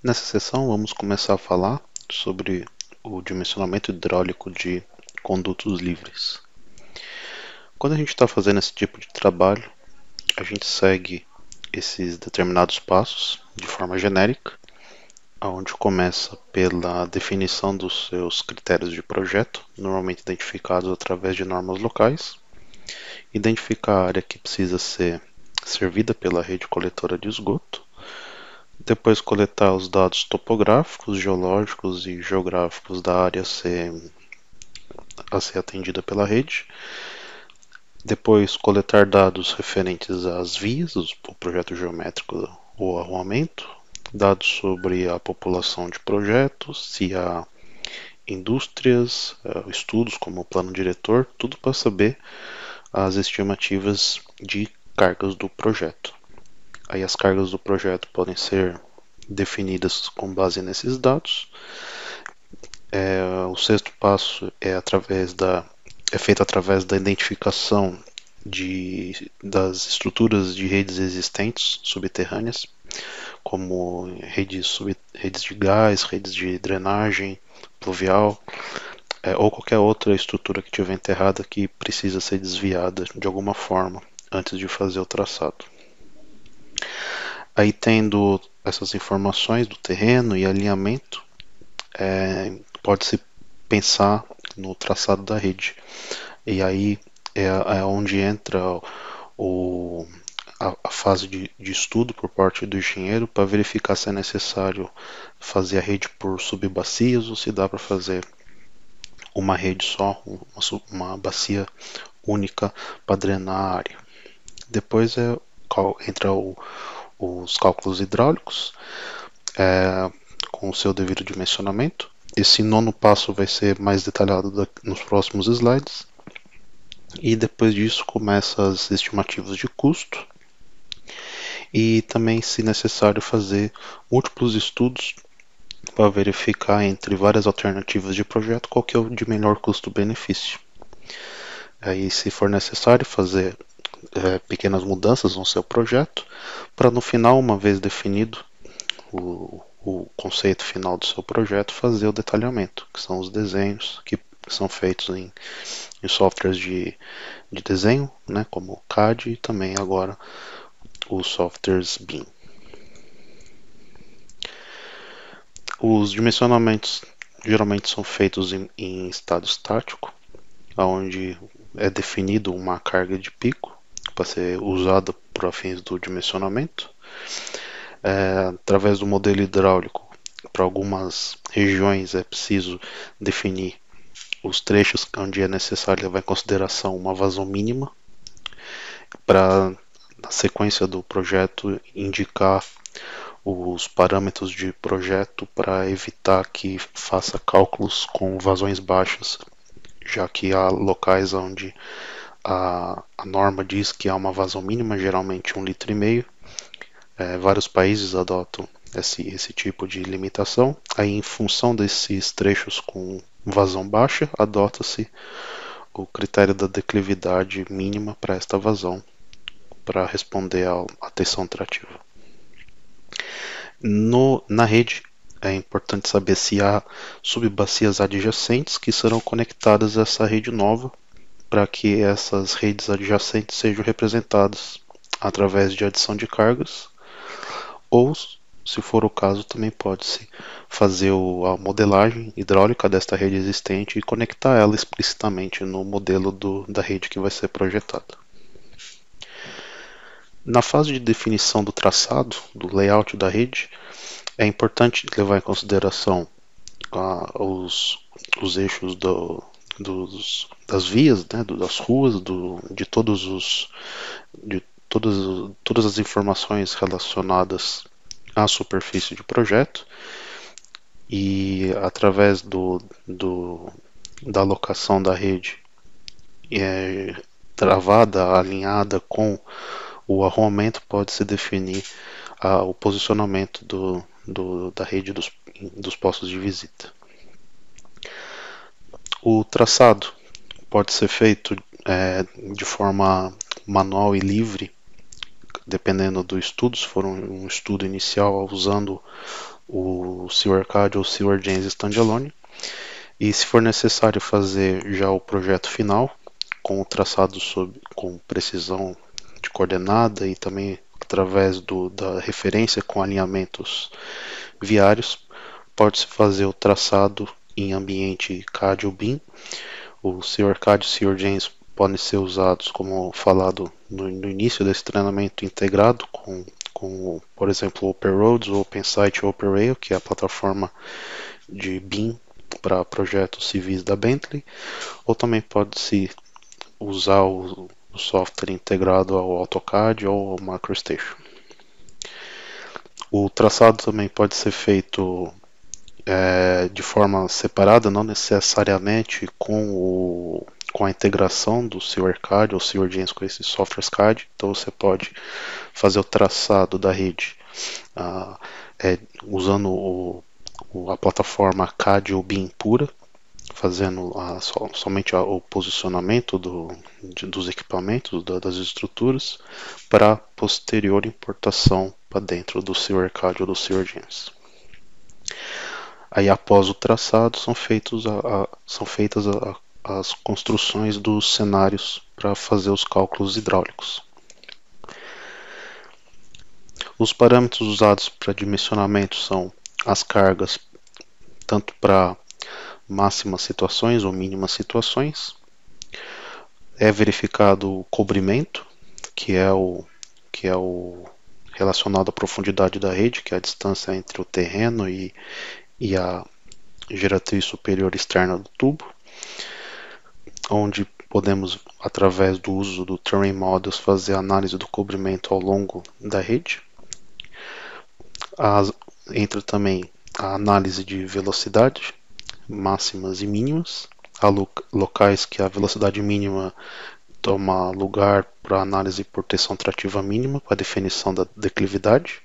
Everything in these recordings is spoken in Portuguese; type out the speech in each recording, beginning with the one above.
Nessa sessão, vamos começar a falar sobre o dimensionamento hidráulico de condutos livres. Quando a gente está fazendo esse tipo de trabalho, a gente segue esses determinados passos de forma genérica, onde começa pela definição dos seus critérios de projeto, normalmente identificados através de normas locais, identificar a área que precisa ser servida pela rede coletora de esgoto, depois coletar os dados topográficos, geológicos e geográficos da área a ser atendida pela rede. Depois coletar dados referentes às vias, o projeto geométrico ou arruamento. Dados sobre a população de projetos, se há indústrias, estudos como o plano diretor, tudo para saber as estimativas de cargas do projeto. Aí as cargas do projeto podem ser definidas com base nesses dados. O sexto passo é feito através da identificação das estruturas de redes existentes subterrâneas, como redes de gás, redes de drenagem pluvial, ou qualquer outra estrutura que estiver enterrada que precisa ser desviada de alguma forma antes de fazer o traçado. Aí, tendo essas informações do terreno e alinhamento, pode-se pensar no traçado da rede. E aí é onde entra a fase de estudo por parte do engenheiro para verificar se é necessário fazer a rede por subbacias ou se dá para fazer uma rede só, uma bacia única para drenar a área. Depois entra os cálculos hidráulicos com o seu devido dimensionamento. Esse nono passo vai ser mais detalhado nos próximos slides. E depois disso começa as estimativas de custo e também, se necessário, fazer múltiplos estudos para verificar entre várias alternativas de projeto qual que é o de melhor custo-benefício. Aí, se for necessário, fazer pequenas mudanças no seu projeto para no final, uma vez definido o conceito final do seu projeto, fazer o detalhamento, que são os desenhos que são feitos em softwares de desenho, né, como o CAD e também agora os softwares BIM. Os dimensionamentos geralmente são feitos em estado estático, onde é definido uma carga de pico para ser usada para fins do dimensionamento. Através do modelo hidráulico, para algumas regiões é preciso definir os trechos onde é necessário levar em consideração uma vazão mínima, para, na sequência do projeto, indicar os parâmetros de projeto para evitar que faça cálculos com vazões baixas, já que há locais onde a norma diz que há uma vazão mínima, geralmente 1,5 litros. Vários países adotam esse tipo de limitação. Aí, em função desses trechos com vazão baixa, adota-se o critério da declividade mínima para esta vazão, para responder à tensão trativa. Na rede, é importante saber se há subbacias adjacentes que serão conectadas a essa rede nova, para que essas redes adjacentes sejam representadas através de adição de cargas, ou, se for o caso, também pode-se fazer a modelagem hidráulica desta rede existente e conectar ela explicitamente no modelo da rede que vai ser projetada. Na fase de definição do traçado, do layout da rede, é importante levar em consideração os eixos das vias, né, das ruas, de todas as informações relacionadas à superfície de projeto, e através da alocação da rede travada, alinhada com o arruamento, pode-se definir o posicionamento da rede dos postos de visita. O traçado pode ser feito de forma manual e livre, dependendo do estudo. Se for um estudo inicial usando o SewerCAD ou SewerGens Standalone, e se for necessário fazer já o projeto final, com o traçado com precisão de coordenada e também através da referência com alinhamentos viários, pode-se fazer o traçado em ambiente CAD ou BIM. O SewerCAD e o SewerGens podem ser usados, como falado no início desse treinamento, integrado com por exemplo, OpenRoads, OpenSite ou OpenRail, que é a plataforma de BIM para projetos civis da Bentley, ou também pode-se usar o software integrado ao AutoCAD ou ao MicroStation. O traçado também pode ser feito de forma separada, não necessariamente com a integração do SewerCAD ou SewerGens com esses softwares CAD. Então você pode fazer o traçado da rede usando a plataforma CAD ou BIM pura, fazendo somente o posicionamento dos equipamentos, das estruturas, para posterior importação para dentro do SewerCAD ou do SewerGens. Aí, após o traçado, são feitas as construções dos cenários para fazer os cálculos hidráulicos. Os parâmetros usados para dimensionamento são as cargas, tanto para máximas situações ou mínimas situações. É verificado o cobrimento, que é o relacionado à profundidade da rede, que é a distância entre o terreno e a geratriz superior externa do tubo, onde podemos, através do uso do Terrain Models, fazer a análise do cobrimento ao longo da rede. Entra também a análise de velocidade, máximas e mínimas. Há locais que a velocidade mínima toma lugar para análise por tensão trativa mínima, para a definição da declividade.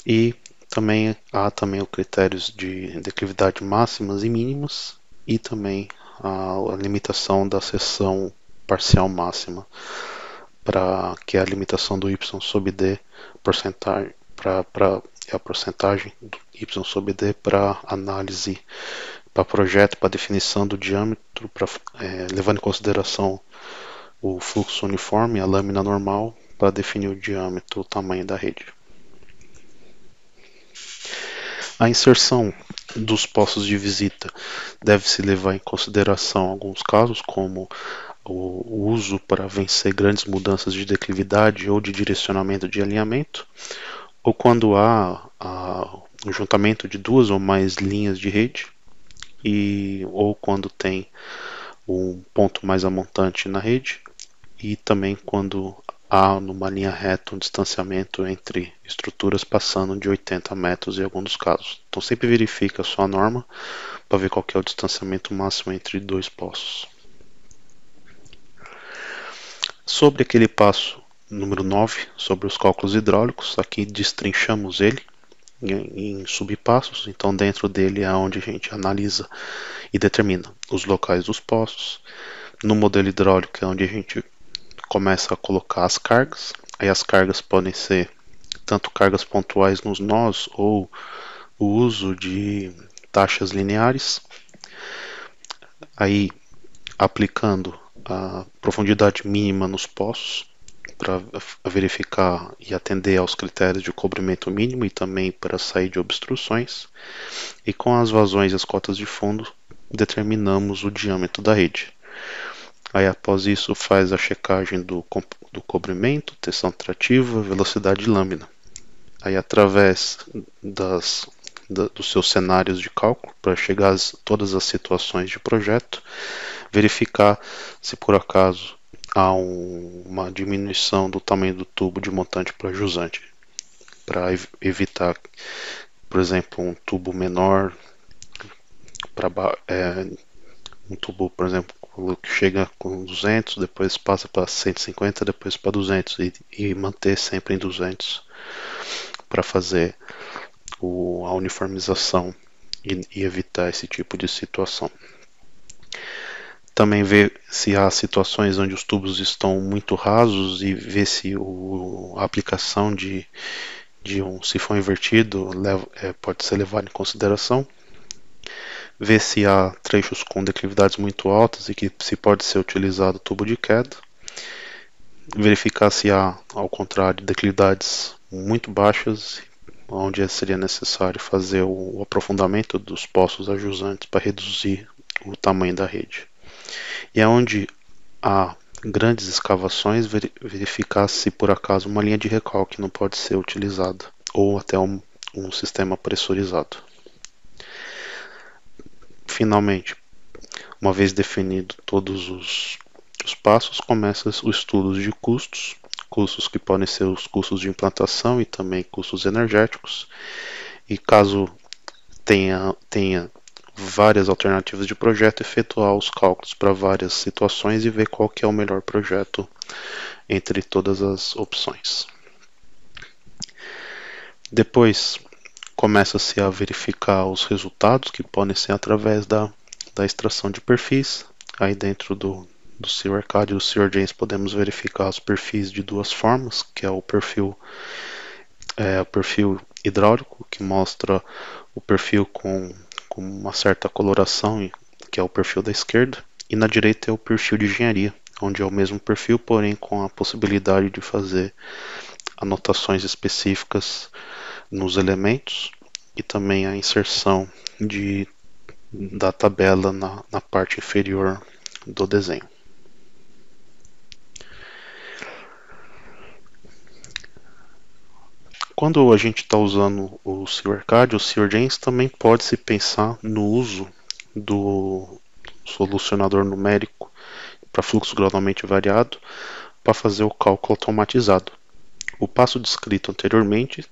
E também há os critérios de declividade máximas e mínimas e também a limitação da seção parcial máxima, que é a limitação do y sobre d, a porcentagem do y sobre d para análise, para projeto, para definição do diâmetro, levando em consideração o fluxo uniforme, a lâmina normal, para definir o diâmetro, o tamanho da rede. A inserção dos postos de visita deve-se levar em consideração alguns casos, como o uso para vencer grandes mudanças de declividade ou de direcionamento de alinhamento, ou quando há o juntamento de duas ou mais linhas de rede, ou quando tem um ponto mais amontante na rede, e também quando há numa linha reta um distanciamento entre estruturas passando de 80 metros em alguns dos casos. Então sempre verifica a sua norma para ver qual que é o distanciamento máximo entre dois postos. Sobre aquele passo número 9, sobre os cálculos hidráulicos, aqui destrinchamos ele em subpassos. Então dentro dele é onde a gente analisa e determina os locais dos postos. No modelo hidráulico é onde a gente começa a colocar as cargas. Aí as cargas podem ser tanto cargas pontuais nos nós ou o uso de taxas lineares. Aí aplicando a profundidade mínima nos poços para verificar e atender aos critérios de cobrimento mínimo e também para sair de obstruções. E com as vazões e as cotas de fundo determinamos o diâmetro da rede. Aí após isso faz a checagem do cobrimento, tensão trativa, velocidade de lâmina. Aí através dos seus cenários de cálculo, para chegar a todas as situações de projeto, verificar se por acaso há uma diminuição do tamanho do tubo de montante para jusante, para evitar, por exemplo, um tubo menor, um tubo, por exemplo, que chega com 200, depois passa para 150, depois para 200 e manter sempre em 200 para fazer a uniformização e evitar esse tipo de situação. Também ver se há situações onde os tubos estão muito rasos e ver se a aplicação de de um sifão invertido pode ser levado em consideração. Ver se há trechos com declividades muito altas e que se pode ser utilizado tubo de queda. Verificar se há, ao contrário, declividades muito baixas, onde seria necessário fazer o aprofundamento dos poços ajusantes para reduzir o tamanho da rede. E aonde há grandes escavações, verificar se por acaso uma linha de recalque não pode ser utilizada, ou até um sistema pressurizado. Finalmente, uma vez definido todos os passos, começa o estudo de custos que podem ser os custos de implantação e também custos energéticos. E caso tenha várias alternativas de projeto, efetuar os cálculos para várias situações e ver qual que é o melhor projeto entre todas as opções. Depois começa-se a verificar os resultados, que podem ser através da extração de perfis. Aí dentro do SeaWorkAD e do SeaWorJames podemos verificar os perfis de duas formas, que é o perfil hidráulico, que mostra o perfil com uma certa coloração, que é o perfil da esquerda, e na direita é o perfil de engenharia, onde é o mesmo perfil, porém com a possibilidade de fazer anotações específicas nos elementos e também a inserção da tabela na parte inferior do desenho. Quando a gente está usando o SeaWorkAD, o SeaWorJames, também pode-se pensar no uso do solucionador numérico para fluxo gradualmente variado para fazer o cálculo automatizado. O passo descrito anteriormente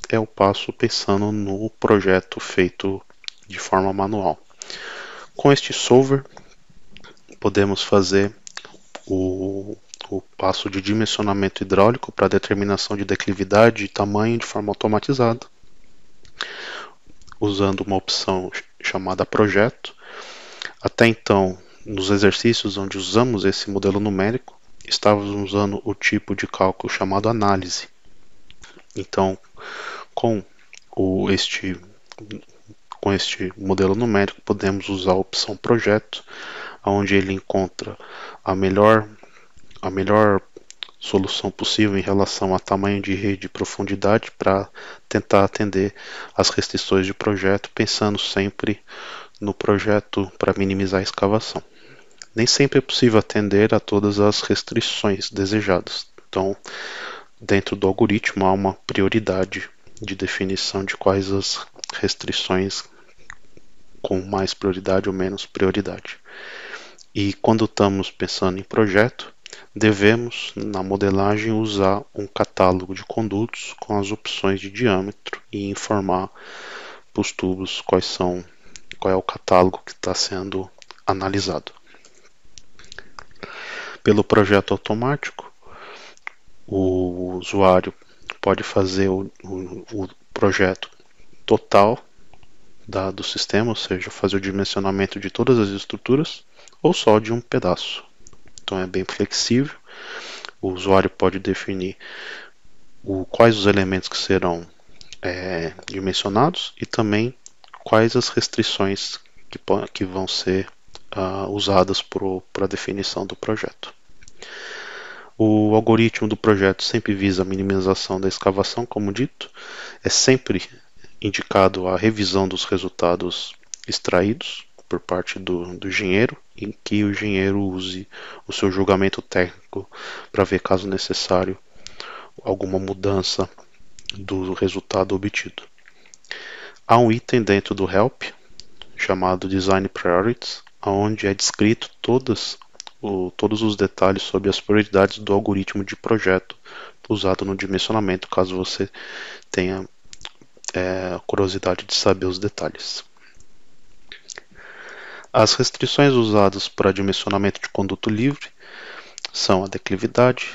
é o passo pensando no projeto feito de forma manual. Com este solver, podemos fazer o passo de dimensionamento hidráulico para determinação de declividade e tamanho de forma automatizada, usando uma opção chamada projeto. Até então, nos exercícios onde usamos esse modelo numérico, estávamos usando o tipo de cálculo chamado análise. Então, com este modelo numérico, podemos usar a opção projeto, onde ele encontra a melhor solução possível em relação a tamanho de rede e profundidade para tentar atender às restrições de projeto, pensando sempre no projeto para minimizar a escavação. Nem sempre é possível atender a todas as restrições desejadas. Então, dentro do algoritmo há uma prioridade de definição de quais as restrições com mais prioridade ou menos prioridade. E quando estamos pensando em projeto, devemos, na modelagem, usar um catálogo de condutos com as opções de diâmetro e informar para os tubos qual é o catálogo que está sendo analisado. Pelo projeto automático, o usuário pode fazer o projeto total do sistema, ou seja, fazer o dimensionamento de todas as estruturas ou só de um pedaço. Então é bem flexível. O usuário pode definir quais os elementos que serão dimensionados e também quais as restrições que vão ser usadas para a definição do projeto. O algoritmo do projeto sempre visa a minimização da escavação, como dito. É sempre indicado a revisão dos resultados extraídos por parte do engenheiro, em que o engenheiro use o seu julgamento técnico para ver, caso necessário, alguma mudança do resultado obtido. Há um item dentro do Help chamado Design Priorities, onde é descrito todos os detalhes sobre as prioridades do algoritmo de projeto usado no dimensionamento, caso você tenha curiosidade de saber os detalhes. As restrições usadas para dimensionamento de conduto livre são a declividade,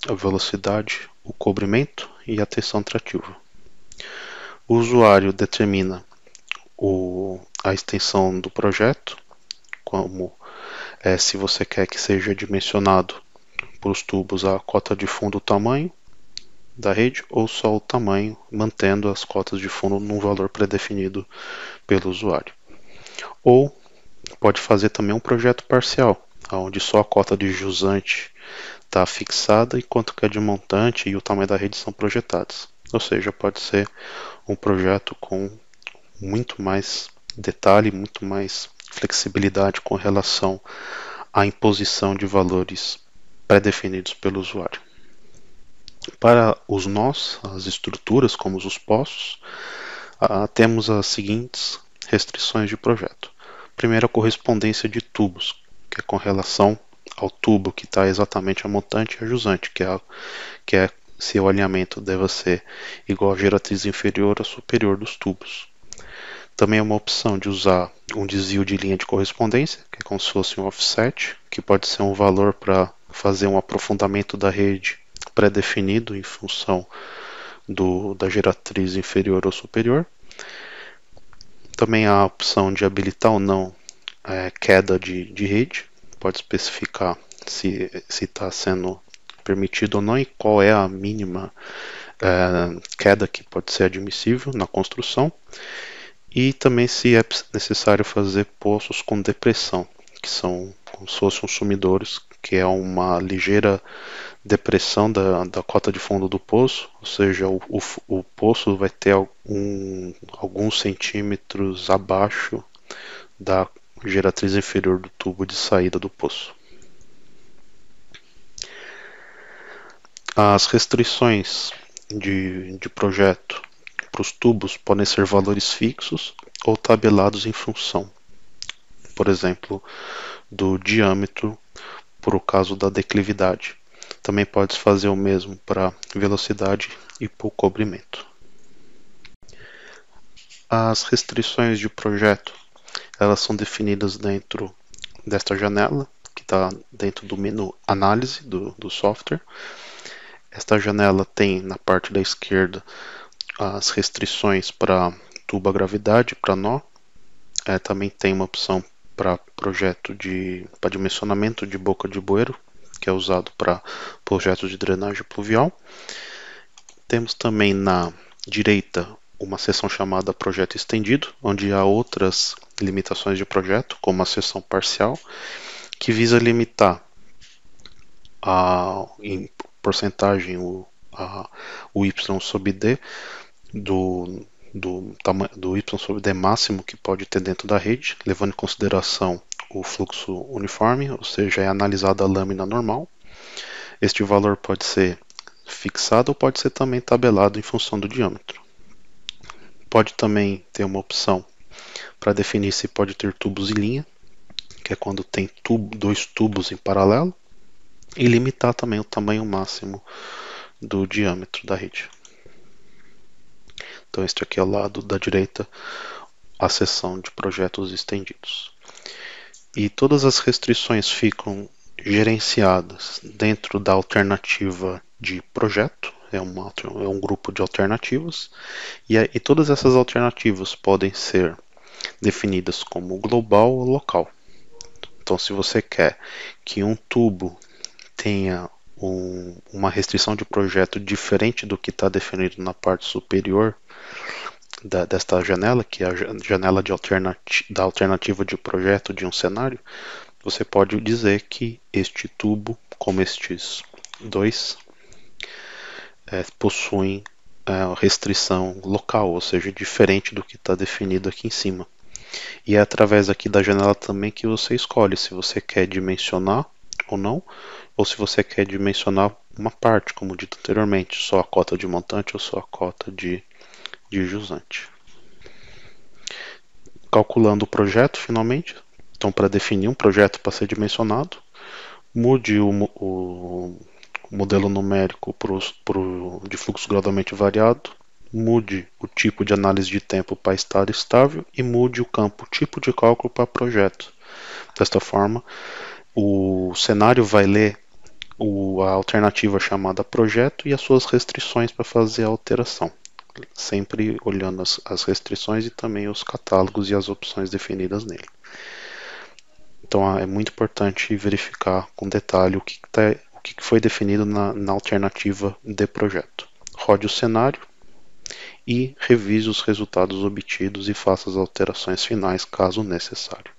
a velocidade, o cobrimento e a tensão trativa. O usuário determina a extensão do projeto, como se você quer que seja dimensionado para os tubos a cota de fundo, o tamanho, da rede ou só o tamanho, mantendo as cotas de fundo num valor pré-definido pelo usuário. Ou pode fazer também um projeto parcial, onde só a cota de jusante está fixada, enquanto que a de montante e o tamanho da rede são projetados. Ou seja, pode ser um projeto com muito mais detalhe, muito mais flexibilidade com relação à imposição de valores pré-definidos pelo usuário. Para os nós, as estruturas, como os poços, temos as seguintes restrições de projeto. Primeiro, a correspondência de tubos, que é com relação ao tubo que está exatamente a montante e a jusante, que é se o alinhamento deve ser igual à geratriz inferior ou superior dos tubos. Também é uma opção de usar um desvio de linha de correspondência, que é como se fosse um offset, que pode ser um valor para fazer um aprofundamento da rede pré-definido em função da geratriz inferior ou superior. Também há a opção de habilitar ou não queda de rede, pode especificar se está sendo permitido ou não e qual é a mínima queda que pode ser admissível na construção. E também se é necessário fazer poços com depressão, que são como se fossem sumidouros, que é uma ligeira depressão da cota de fundo do poço, ou seja, o poço vai ter alguns centímetros abaixo da geratriz inferior do tubo de saída do poço. As restrições de projeto para os tubos podem ser valores fixos ou tabelados em função, por exemplo, do diâmetro por o caso da declividade. Também pode fazer o mesmo para velocidade e para o cobrimento. As restrições de projeto elas são definidas dentro desta janela, que está dentro do menu análise do software. Esta janela tem na parte da esquerda as restrições para tubo a gravidade, para nó. Também tem uma opção para projeto para dimensionamento de boca de bueiro, que é usado para projetos de drenagem pluvial. Temos também na direita uma seção chamada projeto estendido, onde há outras limitações de projeto, como a seção parcial, que visa limitar em porcentagem o y sobre d do y sobre d máximo que pode ter dentro da rede, levando em consideração o fluxo uniforme, ou seja, é analisada a lâmina normal. Este valor pode ser fixado ou pode ser também tabelado em função do diâmetro. Pode também ter uma opção para definir se pode ter tubos em linha, que é quando tem dois tubos em paralelo, e limitar também o tamanho máximo do diâmetro da rede. Então este aqui é o lado da direita, a seção de projetos estendidos. E todas as restrições ficam gerenciadas dentro da alternativa de projeto, é um grupo de alternativas, e todas essas alternativas podem ser definidas como global ou local. Então, se você quer que um tubo tenha uma restrição de projeto diferente do que está definido na parte superior desta janela, que é a janela da alternativa de projeto de um cenário, você pode dizer que este tubo, como estes dois, possuem restrição local, ou seja, diferente do que está definido aqui em cima. E é através aqui da janela também que você escolhe se você quer dimensionar ou não, ou se você quer dimensionar uma parte, como dito anteriormente, só a cota de montante ou só a cota de jusante. Calculando o projeto, finalmente, então para definir um projeto para ser dimensionado, mude o modelo numérico de fluxo gradualmente variado, mude o tipo de análise de tempo para estado estável e mude o campo tipo de cálculo para projeto. Desta forma, o cenário vai ler a alternativa chamada projeto e as suas restrições para fazer a alteração, sempre olhando as restrições e também os catálogos e as opções definidas nele. Então é muito importante verificar com detalhe o que foi definido na alternativa de projeto. rode o cenário e revise os resultados obtidos e faça as alterações finais caso necessário.